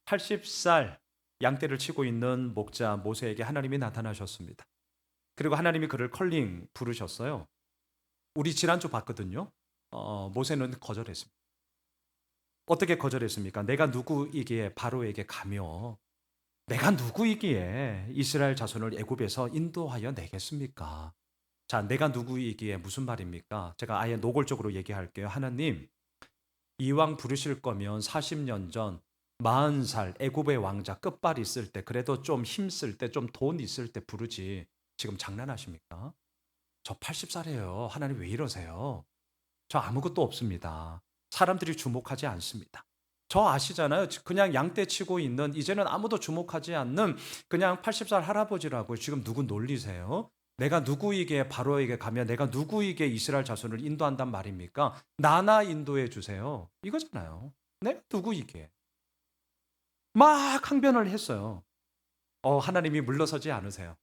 80살 양떼를 치고 있는 목자 모세에게 하나님이 나타나셨습니다. 그리고 하나님이 그를 컬링 부르셨어요. 우리 지난주 봤거든요. 모세는 거절했습니다. 어떻게 거절했습니까? 내가 누구이기에 바로에게 가며 내가 누구이기에 이스라엘 자손을 애굽에서 인도하여 내겠습니까? 자, 내가 누구이기에 무슨 말입니까? 제가 아예 노골적으로 얘기할게요. 하나님, 이왕 부르실 거면 40년 전 40살 애굽의 왕자 끝발 있을 때, 그래도 좀 힘쓸 때, 좀 돈 있을 때 부르지. 지금 장난하십니까? 저 80살이에요. 하나님 왜 이러세요? 저 아무것도 없습니다. 사람들이 주목하지 않습니다. 저 아시잖아요. 그냥 양떼 치고 있는, 이제는 아무도 주목하지 않는 그냥 80살 할아버지라고. 지금 누구 놀리세요? 내가 누구에게 바로에게 가며 내가 누구에게 이스라엘 자손을 인도한단 말입니까? 나나 인도해 주세요. 이거잖아요. 내가 누구에게? 막 항변을 했어요. 하나님이 물러서지 않으세요.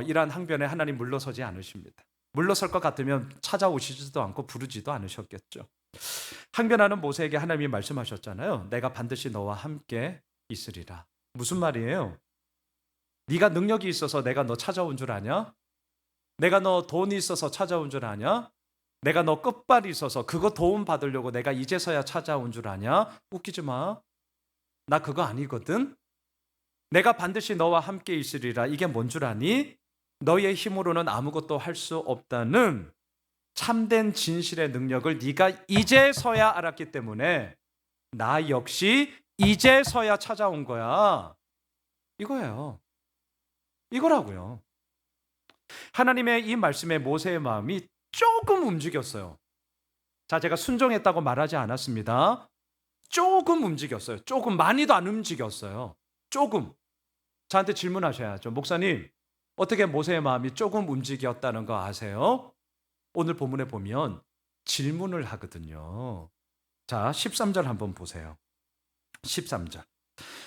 이러한 항변에 하나님 물러서지 않으십니다. 물러설 것 같으면 찾아오시지도 않고 부르지도 않으셨겠죠. 항변하는 모세에게 하나님이 말씀하셨잖아요. 내가 반드시 너와 함께 있으리라. 무슨 말이에요? 네가 능력이 있어서 내가 너 찾아온 줄 아냐? 내가 너 돈이 있어서 찾아온 줄 아냐? 내가 너 끝발이 있어서 그거 도움 받으려고 내가 이제서야 찾아온 줄 아냐? 웃기지 마. 나 그거 아니거든. 내가 반드시 너와 함께 있으리라. 이게 뭔 줄 아니? 너의 힘으로는 아무것도 할 수 없다는 참된 진실의 능력을 네가 이제서야 알았기 때문에 나 역시 이제서야 찾아온 거야. 이거예요. 이거라고요. 하나님의 이 말씀에 모세의 마음이 조금 움직였어요. 자, 제가 순종했다고 말하지 않았습니다. 조금 움직였어요. 조금, 많이도 안 움직였어요. 조금. 저한테 질문하셔야죠. 목사님, 어떻게 모세의 마음이 조금 움직였다는 거 아세요? 오늘 본문에 보면 질문을 하거든요. 자, 13절 한번 보세요. 13절.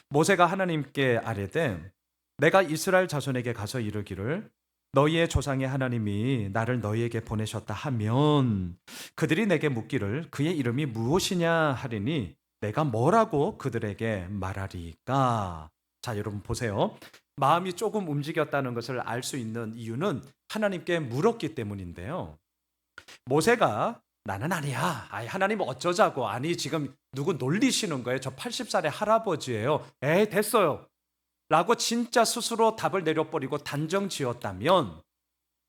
모세가 하나님께 아뢰되 내가 이스라엘 자손에게 가서 이르기를 너희의 조상의 하나님이 나를 너희에게 보내셨다 하면 그들이 내게 묻기를 그의 이름이 무엇이냐 하리니 내가 뭐라고 그들에게 말하리까? 자, 여러분 보세요. 마음이 조금 움직였다는 것을 알 수 있는 이유는 하나님께 물었기 때문인데요. 모세가 나는 아니야. 아이, 하나님 어쩌자고. 아니, 지금 누구 놀리시는 거예요? 저 80살의 할아버지예요. 에이, 됐어요. 라고 진짜 스스로 답을 내려버리고 단정 지었다면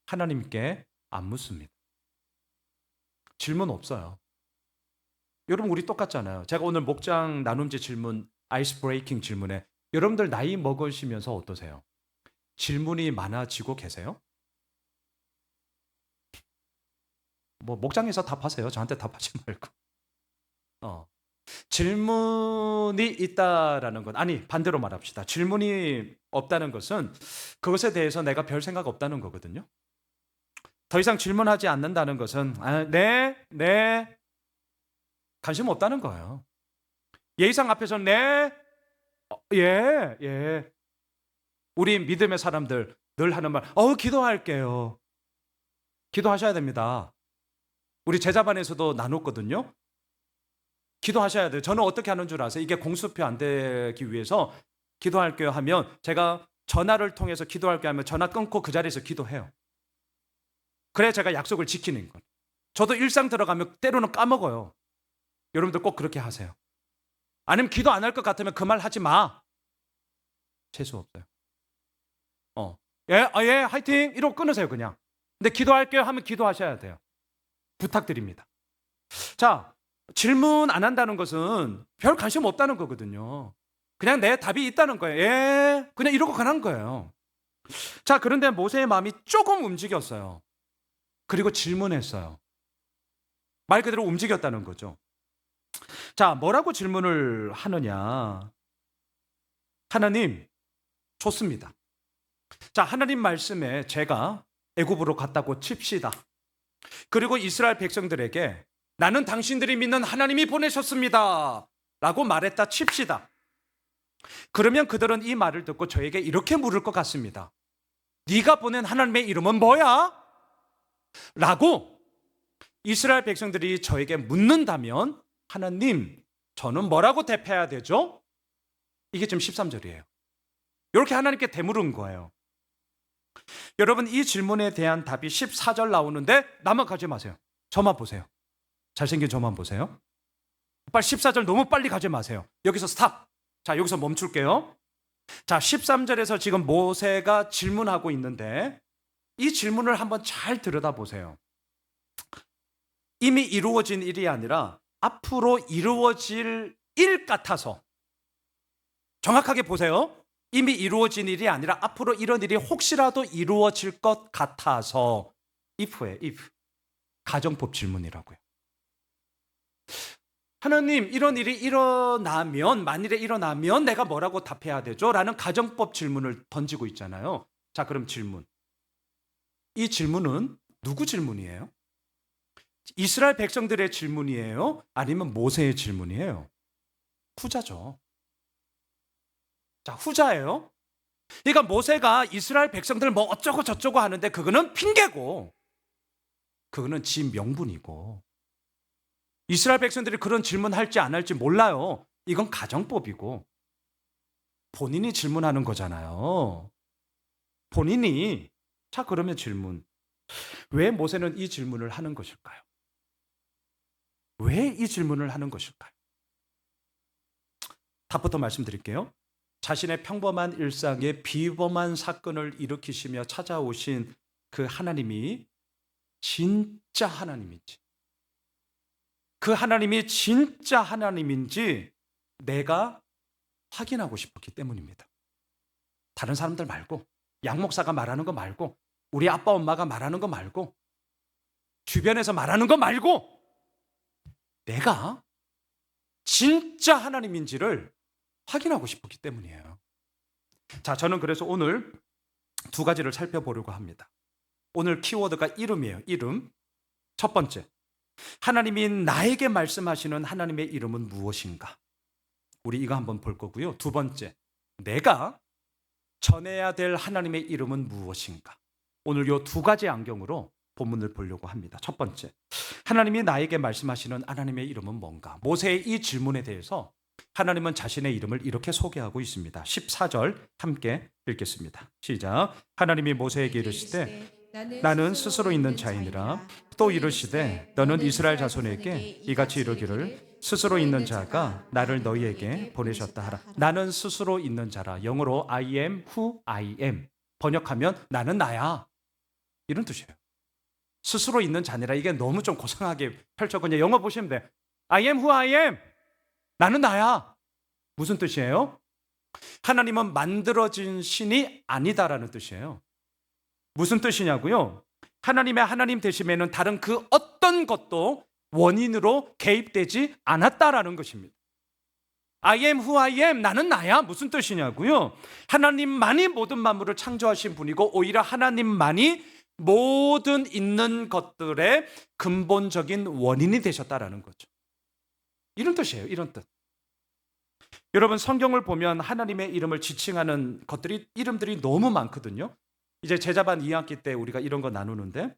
하나님께 안 묻습니다. 질문 없어요. 여러분, 우리 똑같잖아요. 제가 오늘 목장 나눔제 질문, 아이스 브레이킹 질문에 여러분들 나이 먹으시면서 어떠세요? 질문이 많아지고 계세요? 뭐 목장에서 답하세요. 저한테 답하지 말고. 질문이 있다라는 것, 아니 반대로 말합시다. 질문이 없다는 것은 그것에 대해서 내가 별 생각 없다는 거거든요. 더 이상 질문하지 않는다는 것은 네 관심 없다는 거예요. 예의상 앞에서 네, 예. 우리 믿음의 사람들 늘 하는 말, 기도할게요. 기도하셔야 됩니다. 우리 제자반에서도 나눴거든요. 기도하셔야 돼요. 저는 어떻게 하는 줄 아세요? 이게 공수표 안 되기 위해서 기도할게요 하면 제가 전화를 통해서 기도할게요 하면 전화 끊고 그 자리에서 기도해요. 그래야 제가 약속을 지키는 거예요. 저도 일상 들어가면 때로는 까먹어요. 여러분들 꼭 그렇게 하세요. 아니면 기도 안 할 것 같으면 그 말 하지 마. 재수 없어요. 예, 화이팅! 이러고 끊으세요 그냥. 근데 기도할게요 하면 기도하셔야 돼요. 부탁드립니다. 자, 질문 안 한다는 것은 별 관심 없다는 거거든요. 그냥 내 답이 있다는 거예요. 예, 그냥 이러고 가는 거예요. 자, 그런데 모세의 마음이 조금 움직였어요. 그리고 질문했어요. 말 그대로 움직였다는 거죠. 자, 뭐라고 질문을 하느냐? 하나님, 좋습니다. 자, 하나님 말씀에 제가 애굽으로 갔다고 칩시다. 그리고 이스라엘 백성들에게 나는 당신들이 믿는 하나님이 보내셨습니다 라고 말했다 칩시다. 그러면 그들은 이 말을 듣고 저에게 이렇게 물을 것 같습니다. 네가 보낸 하나님의 이름은 뭐야? 라고 이스라엘 백성들이 저에게 묻는다면 하나님, 저는 뭐라고 대답해야 되죠? 이게 지금 13절이에요. 이렇게 하나님께 되물은 거예요. 여러분, 이 질문에 대한 답이 14절 나오는데 나만 가지 마세요. 저만 보세요. 잘생긴 저만 보세요. 빨리 14절 너무 빨리 가지 마세요. 여기서 스탑. 자, 여기서 멈출게요. 자, 13절에서 지금 모세가 질문하고 있는데 이 질문을 한번 잘 들여다보세요. 이미 이루어진 일이 아니라 앞으로 이루어질 일 같아서, 정확하게 보세요. 이미 이루어진 일이 아니라 앞으로 이런 일이 혹시라도 이루어질 것 같아서, if에 if, 가정법 질문이라고요. 하나님, 이런 일이 일어나면, 만일에 일어나면 내가 뭐라고 답해야 되죠? 라는 가정법 질문을 던지고 있잖아요. 자, 그럼 질문. 이 질문은 누구 질문이에요? 이스라엘 백성들의 질문이에요? 아니면 모세의 질문이에요? 후자죠. 자, 후자예요. 그러니까 모세가 이스라엘 백성들 뭐 어쩌고 저쩌고 하는데 그거는 핑계고, 그거는 지 명분이고, 이스라엘 백성들이 그런 질문할지 안 할지 몰라요. 이건 가정법이고, 본인이 질문하는 거잖아요. 본인이. 자, 그러면 질문. 왜 모세는 이 질문을 하는 것일까요? 왜 이 질문을 하는 것일까요? 답부터 말씀드릴게요. 자신의 평범한 일상에 비범한 사건을 일으키시며 찾아오신 그 하나님이 진짜 하나님인지, 그 하나님이 진짜 하나님인지 내가 확인하고 싶었기 때문입니다. 다른 사람들 말고, 양 목사가 말하는 거 말고, 우리 아빠 엄마가 말하는 거 말고, 주변에서 말하는 거 말고, 내가 진짜 하나님인지를 확인하고 싶었기 때문이에요. 자, 저는 그래서 오늘 두 가지를 살펴보려고 합니다. 오늘 키워드가 이름이에요. 이름. 첫 번째, 하나님이 나에게 말씀하시는 하나님의 이름은 무엇인가? 우리 이거 한번 볼 거고요. 두 번째, 내가 전해야 될 하나님의 이름은 무엇인가? 오늘 이 두 가지 안경으로 본문을 보려고 합니다. 첫 번째, 하나님이 나에게 말씀하시는 하나님의 이름은 뭔가? 모세의 이 질문에 대해서 하나님은 자신의 이름을 이렇게 소개하고 있습니다. 14절 함께 읽겠습니다. 시작. 하나님이 모세에게 이르시되 나는 스스로 있는 자이니라. 또 이르시되 너는 이스라엘 자손에게 이같이 이르기를 스스로 있는 자가 나를 너희에게 보내셨다 하라. 나는 스스로 있는 자라. 영어로 I am who I am. 번역하면 나는 나야. 이런 뜻이에요. 스스로 있는 자니라. 이게 너무 좀 고상하게 펼쳤거든요. 영어 보시면 돼. I am who I am. 나는 나야. 무슨 뜻이에요? 하나님은 만들어진 신이 아니다라는 뜻이에요. 무슨 뜻이냐고요? 하나님의 하나님 되심에는 다른 그 어떤 것도 원인으로 개입되지 않았다라는 것입니다. I am who I am. 나는 나야. 무슨 뜻이냐고요? 하나님만이 모든 만물을 창조하신 분이고 오히려 하나님만이 모든 있는 것들의 근본적인 원인이 되셨다라는 거죠. 이런 뜻이에요. 이런 뜻. 여러분, 성경을 보면 하나님의 이름을 지칭하는 것들이, 이름들이 너무 많거든요. 이제 제자반 2학기 때 우리가 이런 거 나누는데,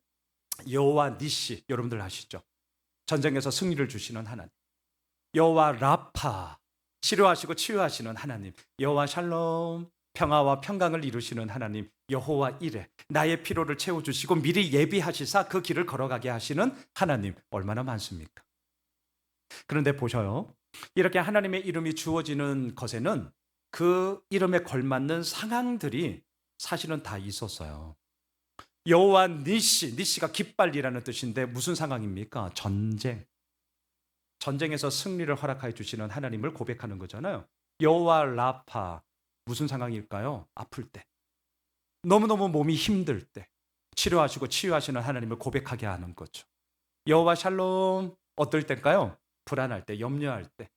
여호와 니시, 여러분들 아시죠? 전쟁에서 승리를 주시는 하나님. 여호와 라파, 치료하시고 치유하시는 하나님. 여호와 샬롬, 평화와 평강을 이루시는 하나님. 여호와 이레, 나의 피로를 채워주시고 미리 예비하시사 그 길을 걸어가게 하시는 하나님. 얼마나 많습니까? 그런데 보셔요. 이렇게 하나님의 이름이 주어지는 것에는 그 이름에 걸맞는 상황들이 사실은 다 있었어요. 여호와 니시, 니시가 깃발이라는 뜻인데 무슨 상황입니까? 전쟁. 전쟁에서 승리를 허락하여 주시는 하나님을 고백하는 거잖아요. 여호와 라파, 무슨 상황일까요? 아플 때, 너무너무 몸이 힘들 때 치료하시고 치유하시는 하나님을 고백하게 하는 거죠. 여호와 샬롬, 어떨 때일까요? 불안할 때, 염려할 때,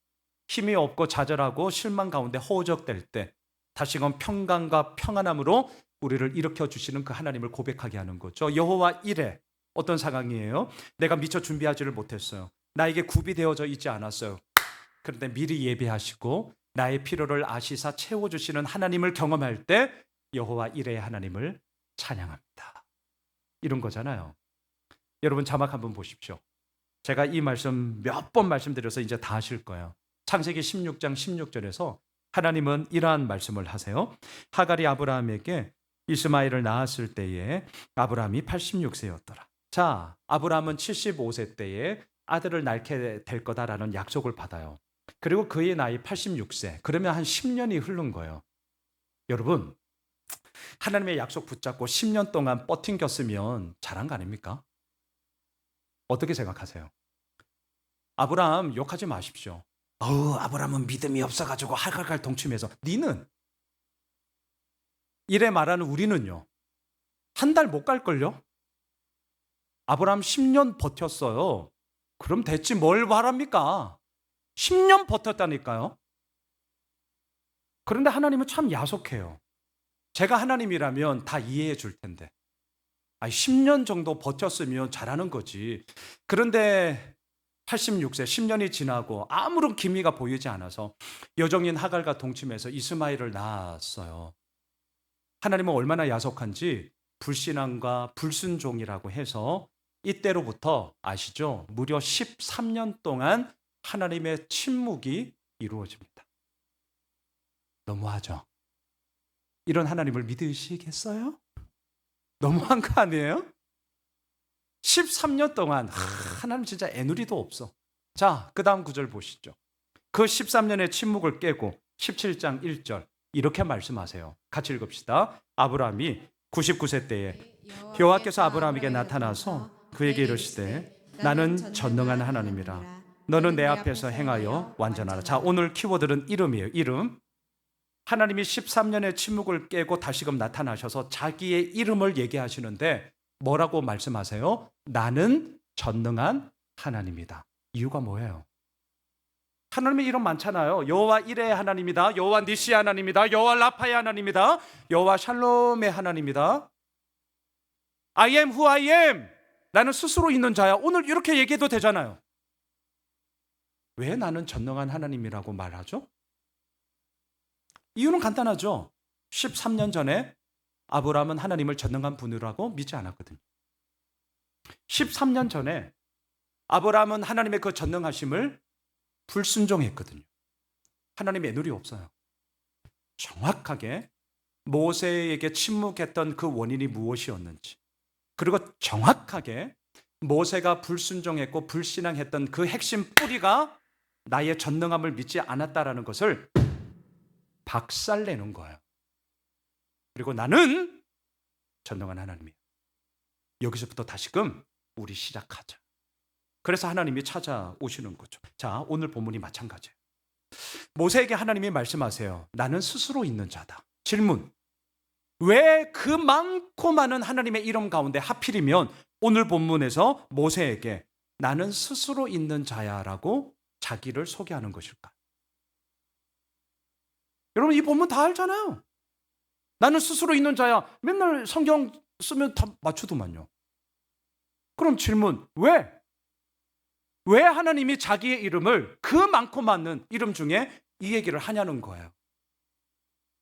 힘이 없고 좌절하고 실망 가운데 허우적될 때 다시금 평강과 평안함으로 우리를 일으켜 주시는 그 하나님을 고백하게 하는 거죠. 여호와 이레, 어떤 상황이에요? 내가 미처 준비하지를 못했어요. 나에게 굽이 되어져 있지 않았어요. 그런데 미리 예비하시고 나의 필요를 아시사 채워주시는 하나님을 경험할 때 여호와 이레의 하나님을 찬양합니다. 이런 거잖아요. 여러분, 자막 한번 보십시오. 제가 이 말씀 몇 번 말씀드려서 이제 다 아실 거예요. 창세기 16장 16절에서 하나님은 이러한 말씀을 하세요. 하갈이 아브라함에게 이스마엘을 낳았을 때에 아브라함이 86세였더라. 자, 아브라함은 75세 때에 아들을 낳게 될 거다라는 약속을 받아요. 그리고 그의 나이 86세. 그러면 한 10년이 흐른 거예요. 여러분, 하나님의 약속 붙잡고 10년 동안 버틴겼으면 잘한 거 아닙니까? 어떻게 생각하세요? 아브라함 욕하지 마십시오. 아브라함은 믿음이 없어가지고 하갈갈 동침해서. 니는? 이래 말하는 우리는요, 한 달 못 갈걸요? 아브라함 10년 버텼어요. 그럼 됐지 뭘 바랍니까? 10년 버텼다니까요. 그런데 하나님은 참 야속해요. 제가 하나님이라면 다 이해해 줄 텐데. 10년 정도 버텼으면 잘하는 거지. 그런데 86세, 10년이 지나고 아무런 기미가 보이지 않아서 여종인 하갈과 동침해서 이스마엘을 낳았어요. 하나님은 얼마나 야속한지 불신앙과 불순종이라고 해서 이때로부터 아시죠? 무려 13년 동안 하나님의 침묵이 이루어집니다. 너무하죠? 이런 하나님을 믿으시겠어요? 너무한 거 아니에요? 13년 동안 하나님 진짜 애누리도 없어. 자, 그 다음 구절 보시죠. 그 13년의 침묵을 깨고 17장 1절 이렇게 말씀하세요. 같이 읽읍시다. 아브라함이 99세 때에 여호와께서 아브라함에게 나타나서 그에게 이르시되 나는 전능한 하나님이라 너는 내 앞에서 행하여 완전하라. 자, 오늘 키워드는 이름이에요. 이름. 하나님이 13년의 침묵을 깨고 다시금 나타나셔서 자기의 이름을 얘기하시는데 뭐라고 말씀하세요? 나는 전능한 하나님이다. 이유가 뭐예요? 하나님의 이름 많잖아요. 여호와 이레의 하나님이다. 여호와 니시 하나님이다. 여호와 라파의 하나님이다. 여호와 샬롬의 하나님이다. I am who I am. 나는 스스로 있는 자야. 오늘 이렇게 얘기해도 되잖아요. 왜 나는 전능한 하나님이라고 말하죠? 이유는 간단하죠. 13년 전에 아브라함은 하나님을 전능한 분이라고 믿지 않았거든요. 13년 전에 아브라함은 하나님의 그 전능하심을 불순종했거든요. 하나님의 애누리 없어요. 정확하게 모세에게 침묵했던 그 원인이 무엇이었는지, 그리고 정확하게 모세가 불순종했고 불신앙했던 그 핵심 뿌리가 나의 전능함을 믿지 않았다라는 것을 박살내는 거예요. 그리고 나는 전능한 하나님이에요. 여기서부터 다시금 우리 시작하자. 그래서 하나님이 찾아오시는 거죠. 자, 오늘 본문이 마찬가지예요. 모세에게 하나님이 말씀하세요. 나는 스스로 있는 자다. 질문. 왜 그 많고 많은 하나님의 이름 가운데 하필이면 오늘 본문에서 모세에게 나는 스스로 있는 자야라고 자기를 소개하는 것일까? 여러분, 이 본문 다 알잖아요. 나는 스스로 있는 자야. 맨날 성경 쓰면 다 맞추더만요. 그럼 질문, 왜 하나님이 자기의 이름을 그 많고 많은 이름 중에 이 얘기를 하냐는 거예요.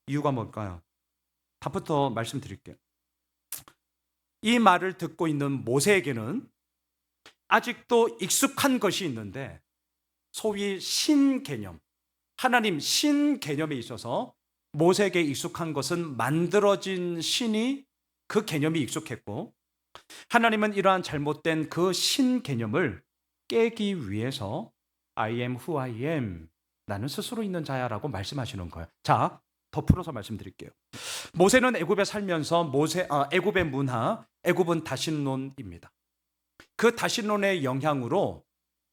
이유가 뭘까요? 답부터 말씀드릴게요. 이 말을 듣고 있는 모세에게는 아직도 익숙한 것이 있는데 소위 신개념, 하나님 신개념에 있어서 모세에게 익숙한 것은 만들어진 신이 그 개념이 익숙했고, 하나님은 이러한 잘못된 그 신개념을 깨기 위해서 I am who I am, 나는 스스로 있는 자야라고 말씀하시는 거예요. 자, 더 풀어서 말씀드릴게요. 모세는 애굽에 살면서 애굽의 문화, 애굽은 다신론입니다. 그 다신론의 영향으로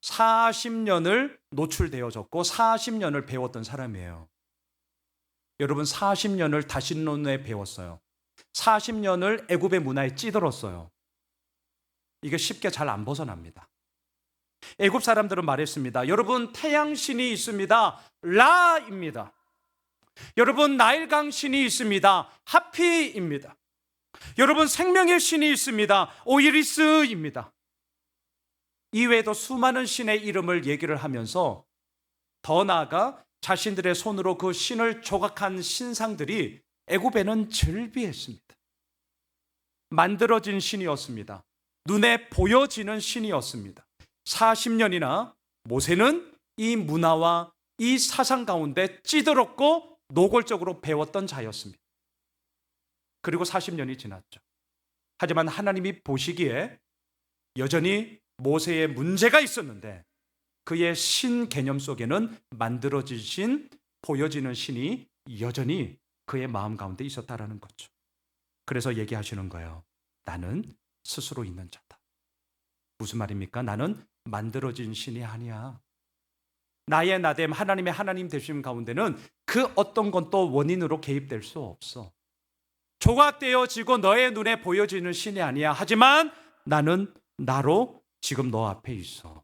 40년을 노출되어졌고 40년을 배웠던 사람이에요. 여러분, 40년을 다신론에 배웠어요. 40년을 애굽의 문화에 찌들었어요. 이게 쉽게 잘 안 벗어납니다. 애굽 사람들은 말했습니다. 여러분, 태양신이 있습니다. 라입니다. 여러분, 나일강 신이 있습니다. 하피입니다. 여러분, 생명의 신이 있습니다. 오이리스입니다. 이외에도 수많은 신의 이름을 얘기를 하면서 더 나아가 자신들의 손으로 그 신을 조각한 신상들이 애굽에는 즐비했습니다. 만들어진 신이었습니다. 눈에 보여지는 신이었습니다. 40년이나 모세는 이 문화와 이 사상 가운데 찌들었고 노골적으로 배웠던 자였습니다. 그리고 40년이 지났죠. 하지만 하나님이 보시기에 여전히 모세의 문제가 있었는데 그의 신 개념 속에는 만들어지신 보여지는 신이 여전히 그의 마음 가운데 있었다라는 거죠. 그래서 얘기하시는 거예요. 나는 스스로 있는 자다. 무슨 말입니까? 나는 만들어진 신이 아니야. 나의 나됨, 하나님의 하나님 되심 가운데는 그 어떤 것도 원인으로 개입될 수 없어. 조각되어지고 너의 눈에 보여지는 신이 아니야. 하지만 나는 나로 지금 너 앞에 있어.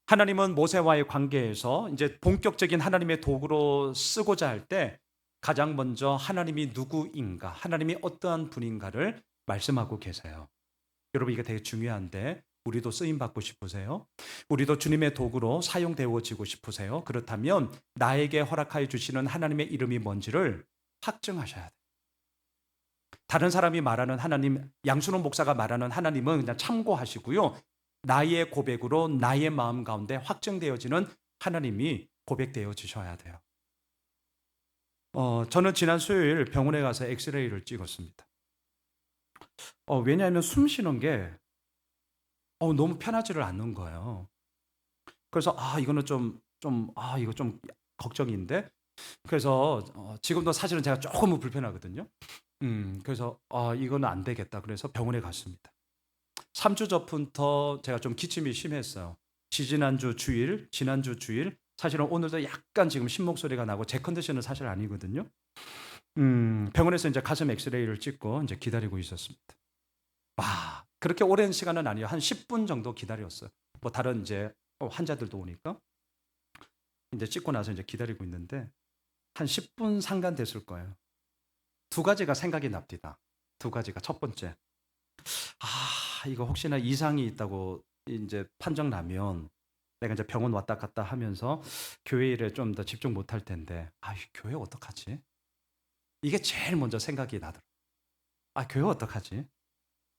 하나님은 모세와의 관계에서 이제 본격적인 하나님의 도구로 쓰고자 할 때 가장 먼저 하나님이 누구인가, 하나님이 어떠한 분인가를 말씀하고 계세요. 여러분 이게 되게 중요한데 우리도 쓰임 받고 싶으세요? 우리도 주님의 도구로 사용되어지고 싶으세요? 그렇다면 나에게 허락하여 주시는 하나님의 이름이 뭔지를 확증하셔야 돼요. 다른 사람이 말하는 하나님, 양순원 목사가 말하는 하나님은 그냥 참고하시고요. 나의 고백으로 나의 마음 가운데 확증되어지는 하나님이 고백되어지셔야 돼요. 저는 지난 수요일 병원에 가서 엑스레이를 찍었습니다. 왜냐하면 숨 쉬는 게 너무 편하지를 않는 거예요. 그래서 이거는 이거 좀 걱정인데. 그래서 지금도 사실은 제가 조금은 불편하거든요. 그래서 이거는 안 되겠다. 그래서 병원에 갔습니다. 3주 전부터 제가 좀 기침이 심했어요. 지난주 주일, 사실은 오늘도 약간 지금 신목소리가 나고 제 컨디션은 사실 아니거든요. 병원에서 이제 가슴 엑스레이를 찍고 이제 기다리고 있었습니다. 그렇게 오랜 시간은 아니에요. 한 10분 정도 기다렸어요. 뭐 다른 이제 환자들도 오니까 이제 찍고 나서 이제 기다리고 있는데 한 10분 상간 됐을 거예요. 두 가지가 생각이 납니다. 두 가지가. 첫 번째, 이거 혹시나 이상이 있다고 이제 판정 나면 내가 이제 병원 왔다 갔다 하면서 교회 일에 좀 더 집중 못할 텐데, 교회 어떡하지? 이게 제일 먼저 생각이 나더라고요. 교회 어떡하지?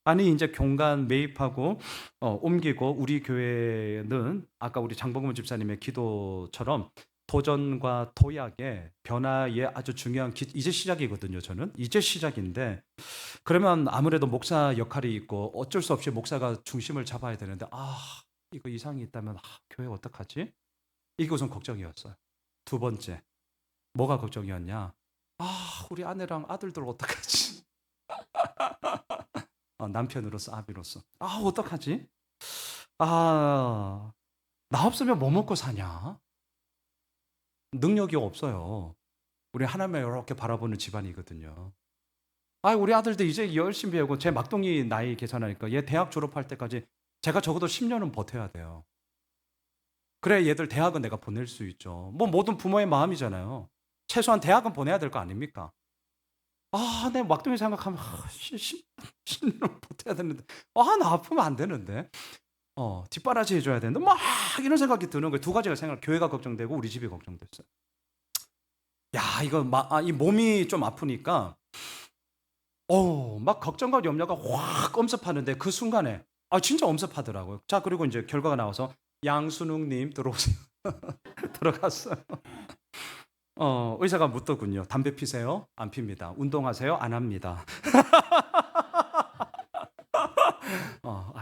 아니 이제 공간 매입하고 옮기고 우리 교회는 아까 우리 장봉문 집사님의 기도처럼 도전과 도약의 변화의 아주 중요한 이제 시작이거든요. 저는 이제 시작인데 그러면 아무래도 목사 역할이 있고 어쩔 수 없이 목사가 중심을 잡아야 되는데 이거 이상이 있다면 교회 어떡하지? 이게 우선 걱정이었어요. 두 번째, 뭐가 걱정이었냐? 우리 아내랑 아들들 어떡하지? 남편으로서, 아비로서 어떡하지? 나 없으면 뭐 먹고 사냐? 능력이 없어요. 우리 하나님을 이렇게 바라보는 집안이거든요. 우리 아들들 이제 열심히 배우고 제 막둥이 나이 계산하니까 얘 대학 졸업할 때까지 제가 적어도 10년은 버텨야 돼요. 그래야 얘들 대학은 내가 보낼 수 있죠. 뭐 모든 부모의 마음이잖아요. 최소한 대학은 보내야 될 거 아닙니까? 내 막둥이 생각하면 10년 버텨야 되는데 나 아프면 안 되는데 뒷바라지 해줘야 되는데 막 이런 생각이 드는 거예요. 두 가지가 교회가 걱정되고 우리 집이 걱정됐어요. 이거 이 몸이 좀 아프니까 막 걱정과 염려가 확 엄습하는데 그 순간에 진짜 엄습하더라고요. 자, 그리고 이제 결과가 나와서 양순웅님 들어오세요. 들어갔어요. 의사가 묻더군요. 담배 피세요? 안 핍니다. 운동하세요? 안 합니다.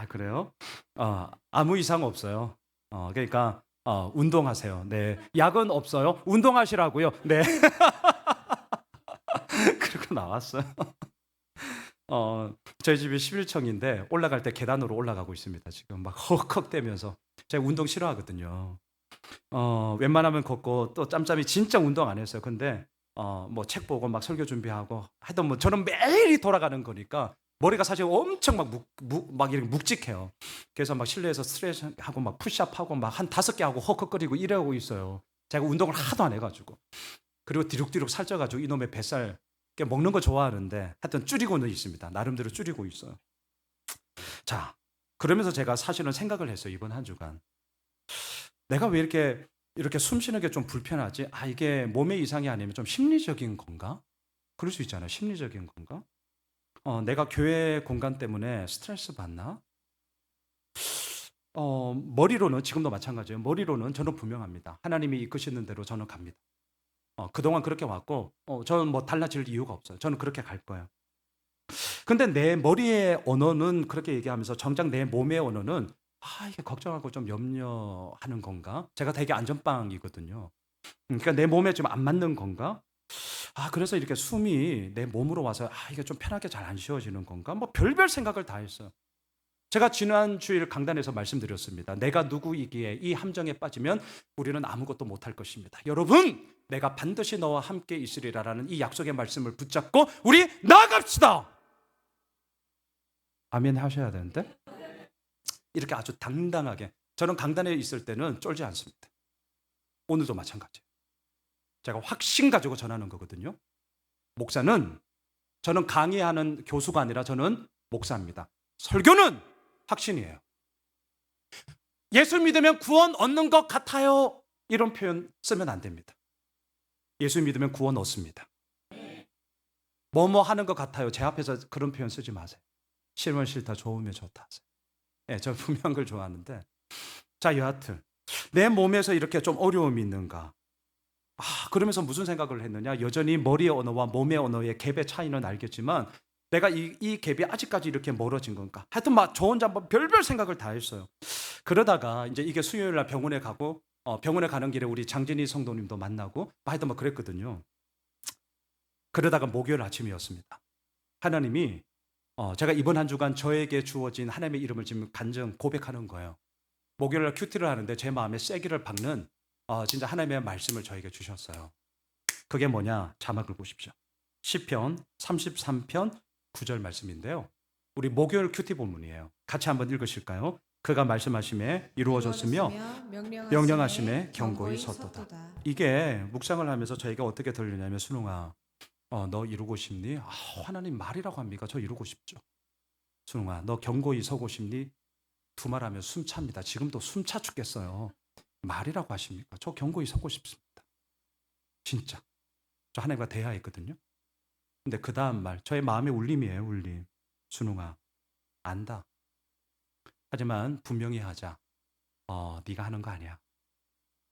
그래요? 아무 이상 없어요. 그러니까 운동하세요. 네. 약은 없어요? 운동하시라고요. 네. 그리고 나왔어요. 저희 집이 11층인데 올라갈 때 계단으로 올라가고 있습니다. 지금 막 헉헉대면서. 제가 운동 싫어하거든요. 웬만하면 걷고 또 짬짬이 진짜 운동 안 했어요. 근데 뭐 책 보고 막 설교 준비하고 하여튼 뭐 저는 매일이 돌아가는 거니까 머리가 사실 엄청 막 이렇게 묵직해요. 그래서 막 실내에서 스트레칭하고 막 푸시업하고 막 한 5개 하고 헉헉거리고 이러고 있어요. 제가 운동을 하도 안 해가지고. 그리고 뒤룩뒤룩 살쪄가지고 이놈의 뱃살 먹는 거 좋아하는데 하여튼 줄이고는 있습니다. 나름대로 줄이고 있어요. 자, 그러면서 제가 사실은 생각을 했어요. 이번 한 주간. 내가 왜 이렇게 숨 쉬는 게 좀 불편하지? 이게 몸의 이상이 아니면 좀 심리적인 건가? 그럴 수 있잖아요. 심리적인 건가? 내가 교회 공간 때문에 스트레스 받나? 머리로는 지금도 마찬가지예요. 머리로는 저는 분명합니다. 하나님이 이끄시는 대로 저는 갑니다. 그동안 그렇게 왔고 저는 뭐 달라질 이유가 없어요. 저는 그렇게 갈 거예요. 근데 내 머리의 언어는 그렇게 얘기하면서 정작 내 몸의 언어는 이게 걱정하고 좀 염려하는 건가? 제가 되게 안전빵이거든요. 그러니까 내 몸에 좀 안 맞는 건가? 그래서 이렇게 숨이 내 몸으로 와서 이게 좀 편하게 잘 안 쉬어지는 건가? 뭐 별별 생각을 다 했어요. 제가 지난 주일 강단에서 말씀드렸습니다. 내가 누구이기에 이 함정에 빠지면 우리는 아무것도 못할 것입니다. 여러분, 내가 반드시 너와 함께 있으리라라는 이 약속의 말씀을 붙잡고 우리 나아갑시다. 아멘 하셔야 되는데 이렇게 아주 당당하게, 저는 강단에 있을 때는 쫄지 않습니다. 오늘도 마찬가지예요. 제가 확신 가지고 전하는 거거든요. 목사는, 저는 강의하는 교수가 아니라 저는 목사입니다. 설교는 확신이에요. 예수 믿으면 구원 얻는 것 같아요, 이런 표현 쓰면 안 됩니다. 예수 믿으면 구원 얻습니다. 뭐뭐 하는 것 같아요, 제 앞에서 그런 표현 쓰지 마세요. 싫으면 싫다, 좋으면 좋다 하세요. 저는 분명한 걸 좋아하는데, 자, 여하튼 내 몸에서 이렇게 좀 어려움이 있는가? 그러면서 무슨 생각을 했느냐? 여전히 머리의 언어와 몸의 언어의 갭의 차이는 알겠지만 내가 이 갭이 아직까지 이렇게 멀어진 건가? 하여튼 저 혼자 뭐 별별 생각을 다 했어요. 그러다가 이제 이게 수요일 날 병원에 가고 병원에 가는 길에 우리 장진희 성도님도 만나고 하여튼 뭐 그랬거든요. 그러다가 목요일 아침이었습니다. 하나님이 제가 이번 한 주간 저에게 주어진 하나님의 이름을 지금 간증 고백하는 거예요. 목요일 날 큐티를 하는데 제 마음에 쐐기를 박는 진짜 하나님의 말씀을 저에게 주셨어요. 그게 뭐냐? 자막을 보십시오. 시편 33편 9절 말씀인데요. 우리 목요일 큐티 본문이에요. 같이 한번 읽으실까요? 그가 말씀하심에 이루어졌으며 명령하심에 경고히 섰도다. 이게 묵상을 하면서 저에게 어떻게 들리냐면, 순웅아, 너 이루고 싶니? 하나님 말이라고 합니까? 저 이루고 싶죠. 순웅아, 너 경고히 서고 싶니? 두말하면 숨찹니다. 지금도 숨차 죽겠어요. 말이라고 하십니까? 저 경고히 서고 싶습니다. 진짜. 저 하나님과 대화했거든요. 근데 그 다음 말, 저의 마음의 울림이에요, 울림. 순웅아, 안다. 하지만 분명히 하자. 네가 하는 거 아니야.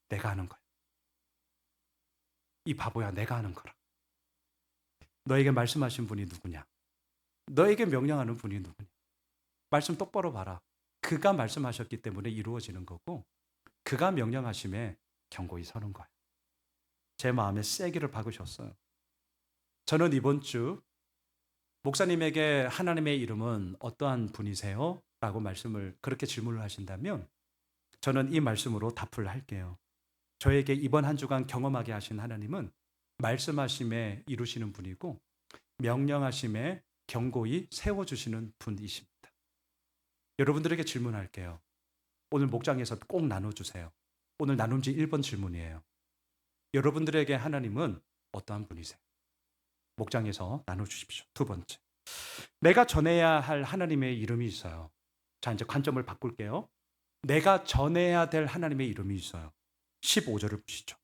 내가 하는 거야. 이 바보야, 내가 하는 거라. 너에게 말씀하신 분이 누구냐? 너에게 명령하는 분이 누구냐? 말씀 똑바로 봐라. 그가 말씀하셨기 때문에 이루어지는 거고, 그가 명령하심에 경고히 서는 거예요. 제 마음에 쐐기를 박으셨어요. 저는 이번 주 목사님에게 하나님의 이름은 어떠한 분이세요? 라고 그렇게 질문을 하신다면 저는 이 말씀으로 답을 할게요. 저에게 이번 한 주간 경험하게 하신 하나님은 말씀하심에 이루시는 분이고 명령하심에 경고히 세워주시는 분이십니다. 여러분들에게 질문할게요. 오늘 목장에서 꼭 나눠주세요. 오늘 나눔지 1번 질문이에요. 여러분들에게 하나님은 어떠한 분이세요? 목장에서 나눠주십시오. 두 번째, 내가 전해야 할 하나님의 이름이 있어요. 자, 이제 관점을 바꿀게요. 내가 전해야 될 하나님의 이름이 있어요. 15절을 보시죠.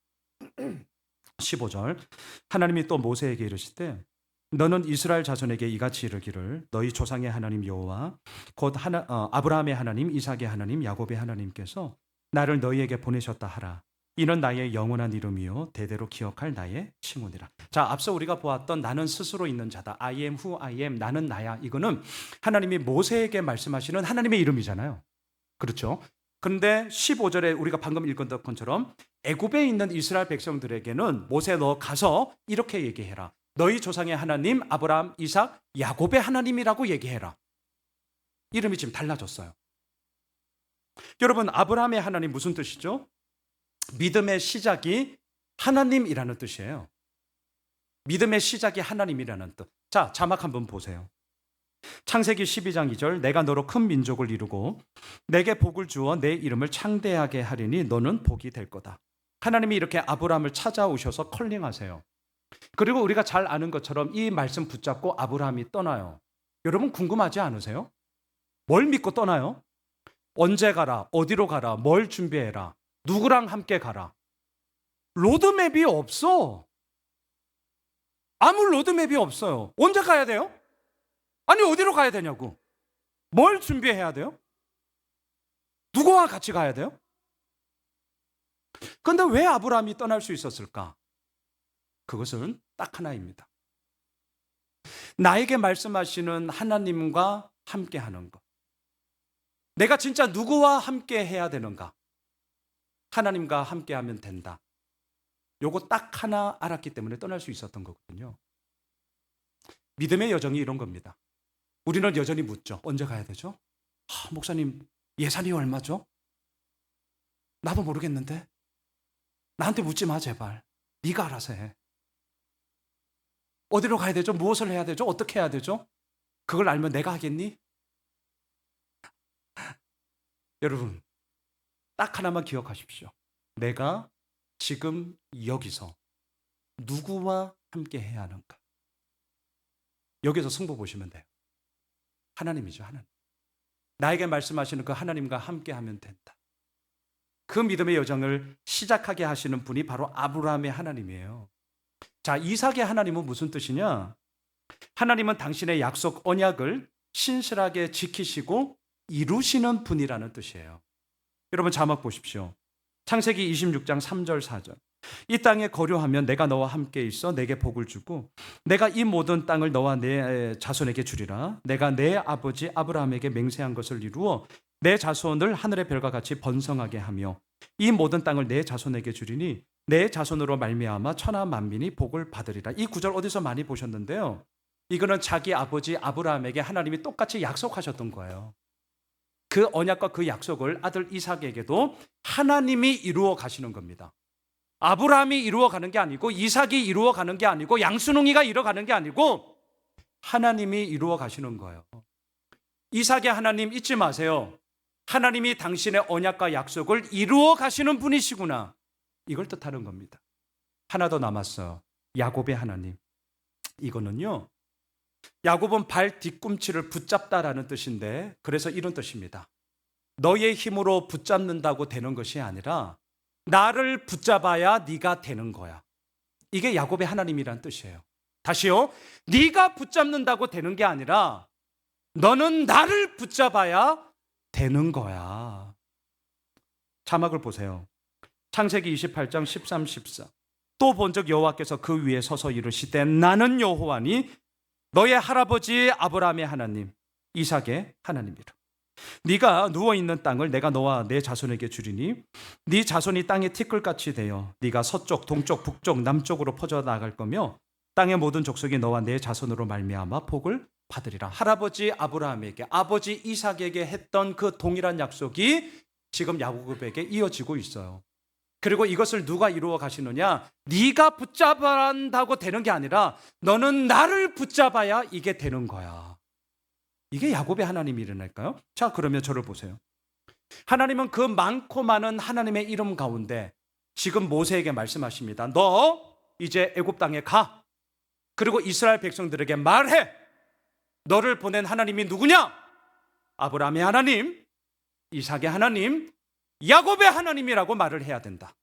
15절, 하나님이 또 모세에게 이르시되 너는 이스라엘 자손에게 이같이 이르기를 너희 조상의 하나님 여호와 곧 아브라함의 하나님, 이삭의 하나님, 야곱의 하나님께서 나를 너희에게 보내셨다 하라. 이는 나의 영원한 이름이요 대대로 기억할 나의 칭호니라. 자, 앞서 우리가 보았던 나는 스스로 있는 자다, I am who I am, 나는 나야, 이거는 하나님이 모세에게 말씀하시는 하나님의 이름이잖아요. 그렇죠? 그런데 15절에 우리가 방금 읽은 것처럼 애굽에 있는 이스라엘 백성들에게는 모세, 너 가서 이렇게 얘기해라. 너희 조상의 하나님 아브라함, 이삭, 야곱의 하나님이라고 얘기해라. 이름이 지금 달라졌어요. 여러분, 아브라함의 하나님 무슨 뜻이죠? 믿음의 시작이 하나님이라는 뜻이에요. 믿음의 시작이 하나님이라는 뜻. 자, 자막 한번 보세요. 창세기 12장 2절, 내가 너로 큰 민족을 이루고 내게 복을 주어 내 이름을 창대하게 하리니 너는 복이 될 거다. 하나님이 이렇게 아브라함을 찾아오셔서 컬링하세요. 그리고 우리가 잘 아는 것처럼 이 말씀 붙잡고 아브라함이 떠나요. 여러분 궁금하지 않으세요? 뭘 믿고 떠나요? 언제 가라, 어디로 가라, 뭘 준비해라, 누구랑 함께 가라. 로드맵이 없어. 아무 로드맵이 없어요. 언제 가야 돼요? 아니, 어디로 가야 되냐고. 뭘 준비해야 돼요? 누구와 같이 가야 돼요? 그런데 왜 아브라함이 떠날 수 있었을까? 그것은 딱 하나입니다. 나에게 말씀하시는 하나님과 함께하는 것. 내가 진짜 누구와 함께 해야 되는가? 하나님과 함께하면 된다. 요거 딱 하나 알았기 때문에 떠날 수 있었던 거거든요. 믿음의 여정이 이런 겁니다. 우리는 여전히 묻죠. 언제 가야 되죠? 목사님, 예산이 얼마죠? 나도 모르겠는데. 나한테 묻지 마, 제발. 네가 알아서 해. 어디로 가야 되죠? 무엇을 해야 되죠? 어떻게 해야 되죠? 그걸 알면 내가 하겠니? 여러분, 딱 하나만 기억하십시오. 내가 지금 여기서 누구와 함께 해야 하는가? 여기서 승부 보시면 돼요. 하나님이죠, 하나님. 나에게 말씀하시는 그 하나님과 함께 하면 된다. 그 믿음의 여정을 시작하게 하시는 분이 바로 아브라함의 하나님이에요. 자, 이삭의 하나님은 무슨 뜻이냐? 하나님은 당신의 약속 언약을 신실하게 지키시고 이루시는 분이라는 뜻이에요. 여러분 자막 보십시오. 창세기 26장 3절 4절. 이 땅에 거류하면 내가 너와 함께 있어 내게 복을 주고 내가 이 모든 땅을 너와 내 자손에게 주리라. 내가 내 아버지 아브라함에게 맹세한 것을 이루어 내 자손을 하늘의 별과 같이 번성하게 하며 이 모든 땅을 내 자손에게 주리니 내 자손으로 말미암아 천하 만민이 복을 받으리라. 이 구절 어디서 많이 보셨는데요. 이거는 자기 아버지 아브라함에게 하나님이 똑같이 약속하셨던 거예요. 그 언약과 그 약속을 아들 이삭에게도 하나님이 이루어 가시는 겁니다. 아브라함이 이루어 가는 게 아니고 이삭이 이루어 가는 게 아니고 양순웅이가 이루어 가는 게 아니고 하나님이 이루어 가시는 거예요. 이삭의 하나님 잊지 마세요. 하나님이 당신의 언약과 약속을 이루어 가시는 분이시구나. 이걸 뜻하는 겁니다. 하나 더 남았어요. 야곱의 하나님. 이거는요. 야곱은 발 뒤꿈치를 붙잡다라는 뜻인데 그래서 이런 뜻입니다. 너의 힘으로 붙잡는다고 되는 것이 아니라 나를 붙잡아야 네가 되는 거야. 이게 야곱의 하나님이란 뜻이에요. 다시요. 네가 붙잡는다고 되는 게 아니라 너는 나를 붙잡아야 되는 거야. 자막을 보세요. 창세기 28장 13, 14. 또 본즉 여호와께서 그 위에 서서 이르시되 나는 여호와니 너의 할아버지 아브라함의 하나님 이삭의 하나님이라. 네가 누워있는 땅을 내가 너와 내 자손에게 주리니 네 자손이 땅의 티끌같이 되어 네가 서쪽 동쪽 북쪽 남쪽으로 퍼져나갈 거며 땅의 모든 족속이 너와 내 자손으로 말미암아 복을 받으리라. 할아버지 아브라함에게 아버지 이삭에게 했던 그 동일한 약속이 지금 야곱에게 이어지고 있어요. 그리고 이것을 누가 이루어 가시느냐? 네가 붙잡아야 한다고 되는 게 아니라 너는 나를 붙잡아야 이게 되는 거야. 이게 야곱의 하나님이라니까요. 자, 그러면 저를 보세요. 하나님은 그 많고 많은 하나님의 이름 가운데 지금 모세에게 말씀하십니다. 너 이제 애굽 땅에 가. 그리고 이스라엘 백성들에게 말해. 너를 보낸 하나님이 누구냐? 아브라함의 하나님, 이삭의 하나님, 야곱의 하나님이라고 말을 해야 된다.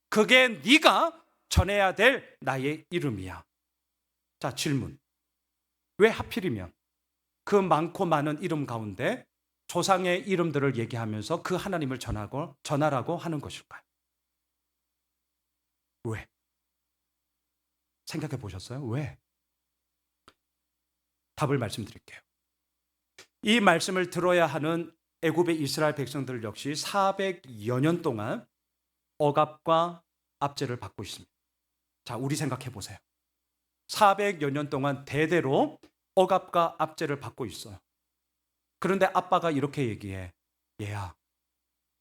그게 네가 전해야 될 나의 이름이야. 자, 질문. 왜 하필이면 그 많고 많은 이름 가운데 조상의 이름들을 얘기하면서 그 하나님을 전하라고 하는 것일까요? 왜? 생각해 보셨어요? 왜? 답을 말씀드릴게요. 이 말씀을 들어야 하는 애굽의 이스라엘 백성들 역시 400여 년 동안 억압과 압제를 받고 있습니다. 자, 우리 생각해 보세요. 400여 년 동안 대대로 억압과 압제를 받고 있어요. 그런데 아빠가 이렇게 얘기해. 얘야,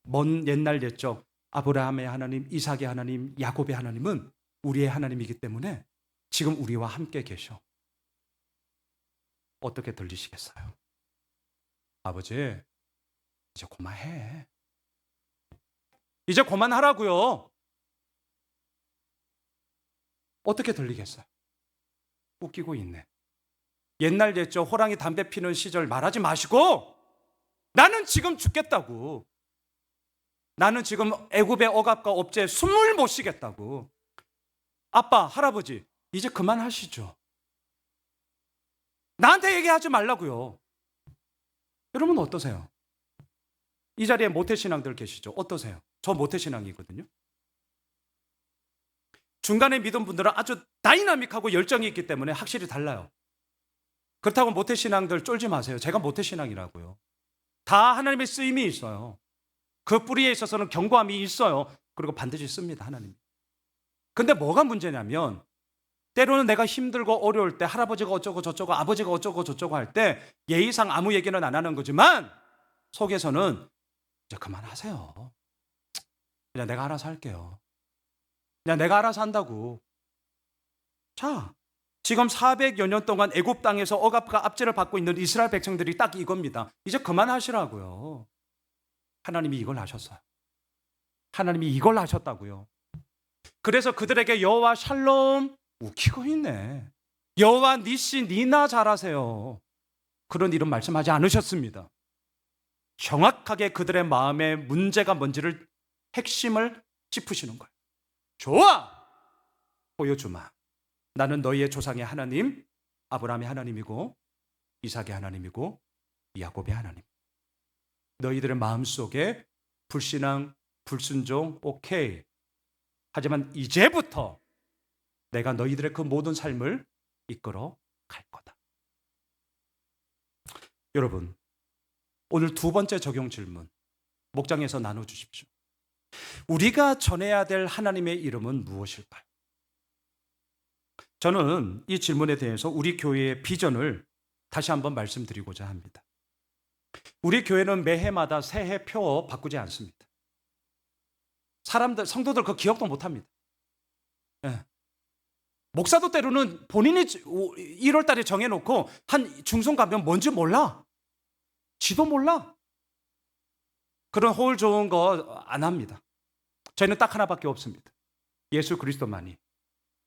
먼 옛날 옛적 아브라함의 하나님, 이삭의 하나님, 야곱의 하나님은 우리의 하나님이기 때문에 지금 우리와 함께 계셔. 어떻게 들리시겠어요? 아버지, 이제 그만해. 이제 그만하라고요. 어떻게 들리겠어요? 웃기고 있네. 옛날 옛적 호랑이 담배 피는 시절 말하지 마시고 나는 지금 죽겠다고. 나는 지금 애굽의 억압과 업제에 숨을 못 쉬겠다고. 아빠, 할아버지, 이제 그만하시죠. 나한테 얘기하지 말라고요. 여러분 어떠세요? 이 자리에 모태신앙들 계시죠? 어떠세요? 저 모태신앙이거든요. 중간에 믿은 분들은 아주 다이나믹하고 열정이 있기 때문에 확실히 달라요. 그렇다고 모태신앙들 쫄지 마세요. 제가 모태신앙이라고요. 다 하나님의 쓰임이 있어요. 그 뿌리에 있어서는 견고함이 있어요. 그리고 반드시 씁니다, 하나님. 근데 뭐가 문제냐면 때로는 내가 힘들고 어려울 때 할아버지가 어쩌고 저쩌고 아버지가 어쩌고 저쩌고 할 때 예의상 아무 얘기는 안 하는 거지만 속에서는 이제 그만하세요. 그냥 내가 알아서 할게요. 그냥 내가 알아서 한다고. 자, 지금 400여 년 동안 애굽 땅에서 억압과 압제를 받고 있는 이스라엘 백성들이 딱 이겁니다. 이제 그만하시라고요. 하나님이 이걸 하셨어요. 하나님이 이걸 하셨다고요. 그래서 그들에게 여호와 샬롬 웃기고 있네. 여호와 니시 니나 잘하세요. 그런 이름 말씀하지 않으셨습니다. 정확하게 그들의 마음의 문제가 뭔지를 핵심을 짚으시는 거예요. 좋아! 보여주마. 나는 너희의 조상의 하나님, 아브라함의 하나님이고 이삭의 하나님이고 야곱의 하나님. 너희들의 마음속에 불신앙, 불순종, 오케이. 하지만 이제부터 내가 너희들의 그 모든 삶을 이끌어 갈 거다. 여러분, 오늘 두 번째 적용 질문, 목장에서 나눠주십시오. 우리가 전해야 될 하나님의 이름은 무엇일까요? 저는 이 질문에 대해서 우리 교회의 비전을 다시 한번 말씀드리고자 합니다. 우리 교회는 매해마다 새해표 바꾸지 않습니다. 사람들, 성도들 그 기억도 못합니다. 네. 목사도 때로는 본인이 1월 달에 정해놓고 한 중순 가면 뭔지 몰라. 지도 몰라. 그런 호울 좋은 거 안 합니다. 저희는 딱 하나밖에 없습니다. 예수 그리스도만이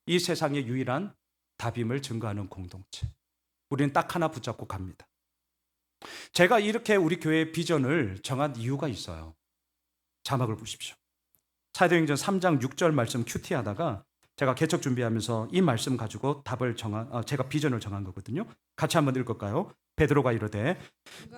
이 세상의 유일한 답임을 증거하는 공동체. 우리는 딱 하나 붙잡고 갑니다. 제가 이렇게 우리 교회의 비전을 정한 이유가 있어요. 자막을 보십시오. 사도행전 3장 6절 말씀 큐티하다가 제가 개척 준비하면서 이 말씀 가지고 제가 비전을 정한 거거든요. 같이 한번 읽을까요? 베드로가 이르되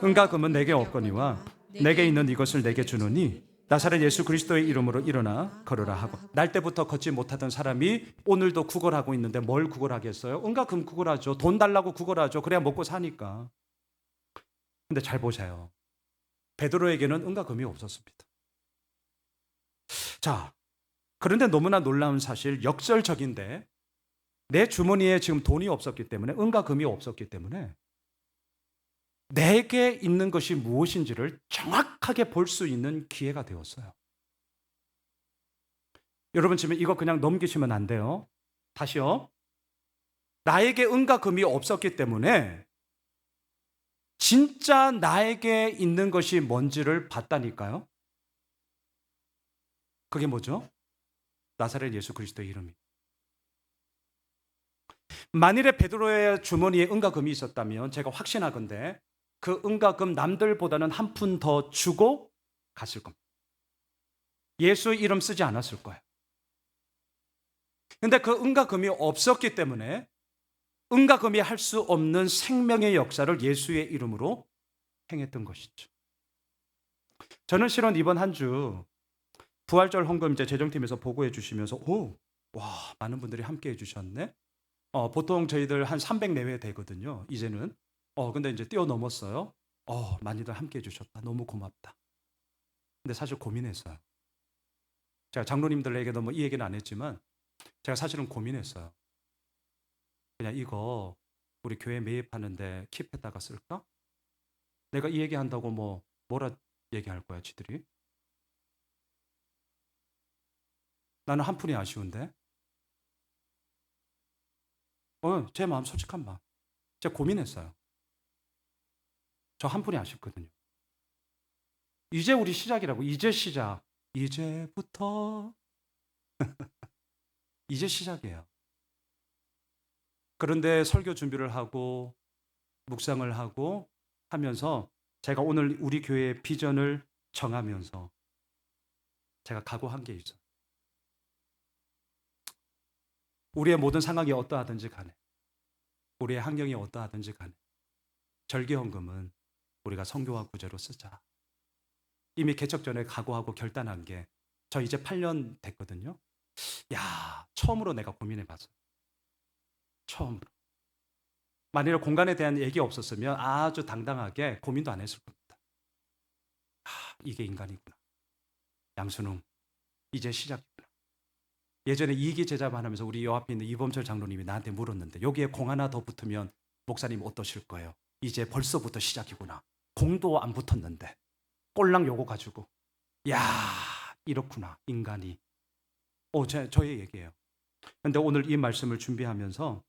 은과 금은 내게 없거니와 내게 있는 이것을 내게 주노니 나사렛 예수 그리스도의 이름으로 일어나 걸으라 하고. 날 때부터 걷지 못하던 사람이 오늘도 구걸하고 있는데 뭘 구걸하겠어요? 은과 금 구걸하죠. 돈 달라고 구걸하죠. 그래야 먹고 사니까. 근데 잘 보세요. 베드로에게는 은과 금이 없었습니다. 자, 그런데 너무나 놀라운 사실, 역설적인데 내 주머니에 지금 돈이 없었기 때문에, 은과 금이 없었기 때문에 내게 있는 것이 무엇인지를 정확하게 볼 수 있는 기회가 되었어요. 여러분 지금 이거 그냥 넘기시면 안 돼요. 다시요. 나에게 은과 금이 없었기 때문에 진짜 나에게 있는 것이 뭔지를 봤다니까요. 그게 뭐죠? 나사렛 예수 그리스도의 이름이. 만일에 베드로의 주머니에 은과 금이 있었다면 제가 확신하건대 그 은과 금 남들보다는 한 푼 더 주고 갔을 겁니다. 예수 이름 쓰지 않았을 거예요. 근데 그 은과 금이 없었기 때문에 은과 금이 할 수 없는 생명의 역사를 예수의 이름으로 행했던 것이죠. 저는 실은 이번 한 주 부활절 헌금제 재정팀에서 보고해 주시면서 많은 분들이 함께 해 주셨네. 보통 저희들 한 300 내외 되거든요. 이제는. 근데 이제 뛰어넘었어요. 많이들 함께 해 주셨다. 너무 고맙다. 근데 사실 고민했어요. 제가 장로님들에게도 이 얘기는 안 했지만 제가 사실은 고민했어요. 그냥 이거 우리 교회 매입하는데 킵했다가 쓸까? 내가 이 얘기한다고 뭐라 얘기할 거야, 지들이? 나는 한 푼이 아쉬운데. 제 마음 솔직한 마음. 제가 고민했어요. 저 한 푼이 아쉽거든요. 이제 우리 시작이라고. 이제 시작. 이제부터. 이제 시작이에요. 그런데 설교 준비를 하고 묵상을 하고 하면서 제가 오늘 우리 교회의 비전을 정하면서 제가 각오한 게 있어요. 우리의 모든 상황이 어떠하든지 간에, 우리의 환경이 어떠하든지 간에 절기헌금은 우리가 선교와 구제로 쓰자. 이미 개척 전에 각오하고 결단한 게 저 이제 8년 됐거든요. 야, 처음으로 내가 고민해 봤어요. 처음으로. 만일 공간에 대한 얘기 없었으면 아주 당당하게 고민도 안 했을 겁니다. 이게 인간이구나. 양순웅, 이제 시작이구나. 예전에 이기 제자만 하면서 우리 요 앞에 있는 이범철 장로님이 나한테 물었는데 여기에 공 하나 더 붙으면 목사님 어떠실 거예요? 이제 벌써부터 시작이구나. 공도 안 붙었는데 꼴랑 요거 가지고 야, 이렇구나 인간이. 저의 얘기예요. 근데 오늘 이 말씀을 준비하면서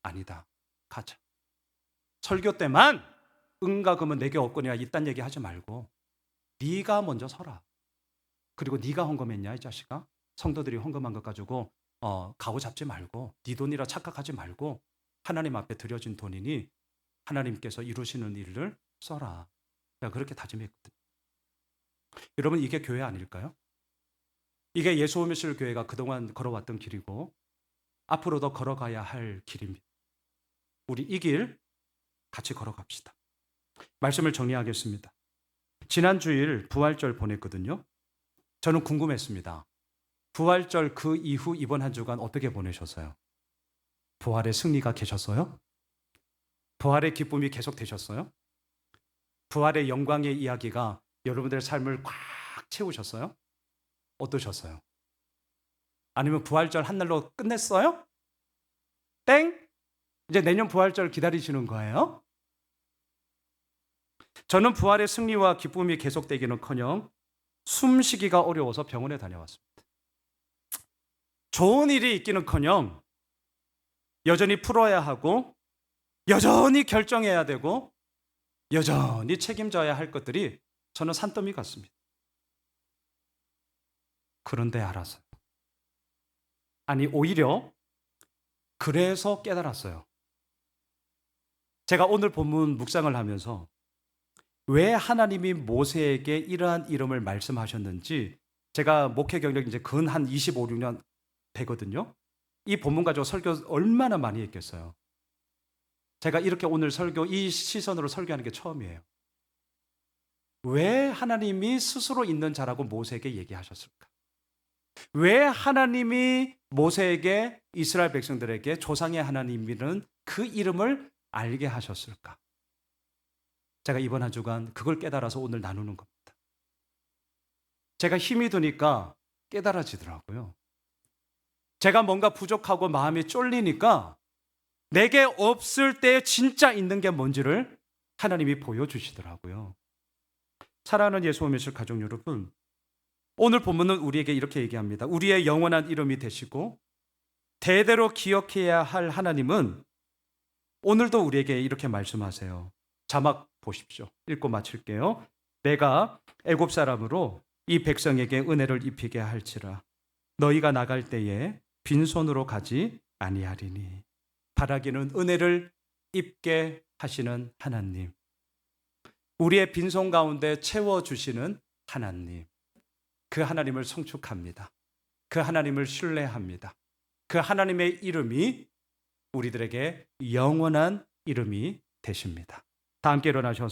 아니다, 가자. 설교 때만 응가 그러면 내게 없거니와 이딴 얘기 하지 말고 네가 먼저 서라. 그리고 네가 헌금했냐 이 자식아? 성도들이 헌금한 것 가지고 가오 잡지 말고 네 돈이라 착각하지 말고 하나님 앞에 드려진 돈이니 하나님께서 이루시는 일을 써라. 제가 그렇게 다짐했거든요. 여러분, 이게 교회 아닐까요? 이게 예수오미실 교회가 그동안 걸어왔던 길이고 앞으로도 걸어가야 할 길입니다. 우리 이 길 같이 걸어갑시다. 말씀을 정리하겠습니다. 지난 주일 부활절 보냈거든요. 저는 궁금했습니다. 부활절 그 이후 이번 한 주간 어떻게 보내셨어요? 부활의 승리가 계셨어요? 부활의 기쁨이 계속 되셨어요? 부활의 영광의 이야기가 여러분들의 삶을 꽉 채우셨어요? 어떠셨어요? 아니면 부활절 한 날로 끝냈어요? 땡? 이제 내년 부활절 기다리시는 거예요? 저는 부활의 승리와 기쁨이 계속되기는커녕 숨쉬기가 어려워서 병원에 다녀왔습니다. 좋은 일이 있기는커녕 여전히 풀어야 하고 여전히 결정해야 되고 여전히 책임져야 할 것들이 저는 산더미 같습니다. 그런데 알았어요. 아니, 오히려 그래서 깨달았어요. 제가 오늘 본문 묵상을 하면서 왜 하나님이 모세에게 이러한 이름을 말씀하셨는지, 제가 목회 경력이 이제 근 한 25, 6년 되거든요. 이 본문 가지고 설교 얼마나 많이 했겠어요. 제가 이렇게 오늘 설교 이 시선으로 설교하는 게 처음이에요. 왜 하나님이 스스로 있는 자라고 모세에게 얘기하셨을까? 왜 하나님이 모세에게 이스라엘 백성들에게 조상의 하나님이라는 그 이름을 알게 하셨을까? 제가 이번 한 주간 그걸 깨달아서 오늘 나누는 겁니다. 제가 힘이 드니까 깨달아지더라고요. 제가 뭔가 부족하고 마음이 쫄리니까 내게 없을 때 진짜 있는 게 뭔지를 하나님이 보여주시더라고요. 사랑하는 예수오미실 가족 여러분, 오늘 본문은 우리에게 이렇게 얘기합니다. 우리의 영원한 이름이 되시고 대대로 기억해야 할 하나님은 오늘도 우리에게 이렇게 말씀하세요. 자막 보십시오. 읽고 마칠게요. 내가 애굽 사람으로 이 백성에게 은혜를 입히게 할지라. 너희가 나갈 때에 빈손으로 가지 아니하리니. 바라기는 은혜를 입게 하시는 하나님. 우리의 빈손 가운데 채워주시는 하나님. 그 하나님을 송축합니다. 그 하나님을 신뢰합니다. 그 하나님의 이름이 우리들에게 영원한 이름이 되십니다. 다 함께 일어나셔서